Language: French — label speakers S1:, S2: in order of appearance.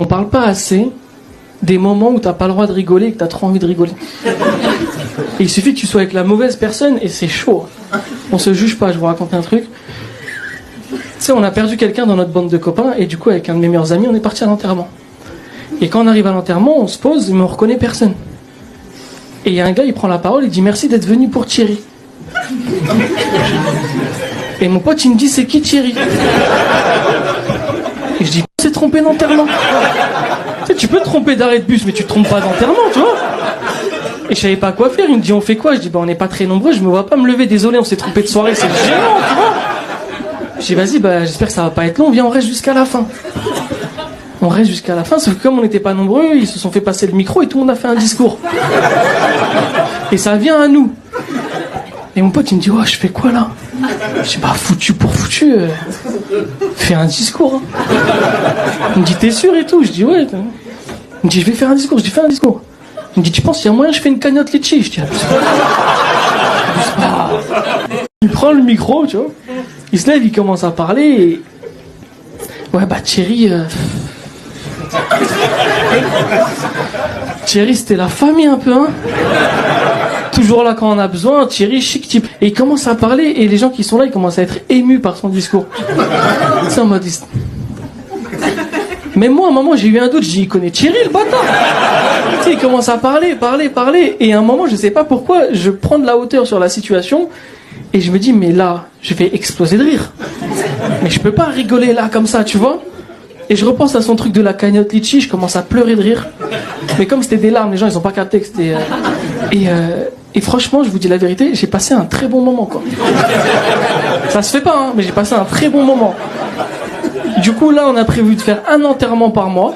S1: On parle pas assez des moments où t'as pas le droit de rigoler et que t'as trop envie de rigoler. Et il suffit que tu sois avec la mauvaise personne et c'est chaud. On se juge pas, je vous raconte un truc. Tu sais, on a perdu quelqu'un dans notre bande de copains et du coup, avec un de mes meilleurs amis, on est parti à l'enterrement. Et quand on arrive à l'enterrement, on se pose, mais on reconnaît personne. Et il y a un gars, il prend la parole, il dit merci d'être venu pour Thierry. Et mon pote, il me dit c'est qui Thierry? Et je dis on s'est trompé d'enterrement. Tu sais, tu peux te tromper d'arrêt de bus, mais tu te trompes pas d'enterrement, tu vois. Et je savais pas quoi faire, il me dit on fait quoi? Je dis on n'est pas très nombreux, je me vois pas me lever, désolé, on s'est trompé de soirée, c'est gênant, tu vois. Je dis vas-y, j'espère que ça va pas être long, viens, on reste jusqu'à la fin. On reste jusqu'à la fin, sauf que comme on n'était pas nombreux, ils se sont fait passer le micro et tout le monde a fait un discours. Et ça vient à nous. Et mon pote il me dit je fais quoi là? Je dis foutu pour foutu, fais un discours. Hein. Il me dit t'es sûr et tout? Je dis ouais. Il me dit je vais faire un discours, je dis fais un discours. Il me dit tu penses qu'il y a moyen je fais une cagnotte litchi? Je dis il prend le micro, tu vois. Il se lève, il commence à parler et... Ouais Thierry... Thierry c'était la famille un peu, hein. Toujours là quand on a besoin, Thierry chic type. Et il commence à parler et les gens qui sont là ils commencent à être émus par son discours. C'est en mode... Même moi à un moment j'ai eu un doute, je dis il connaît Thierry le bâtard. Tu sais, il commence à parler. Et à un moment je sais pas pourquoi, je prends de la hauteur sur la situation. Et je me dis, mais là, je vais exploser de rire. Mais je peux pas rigoler là, comme ça, tu vois. Et je repense à son truc de la cagnotte litchi, je commence à pleurer de rire. Mais comme c'était des larmes, les gens, ils ont pas capté que c'était... Et franchement, je vous dis la vérité, j'ai passé un très bon moment, quoi. Ça se fait pas, hein, mais j'ai passé un très bon moment. Du coup, là, on a prévu de faire un enterrement par mois.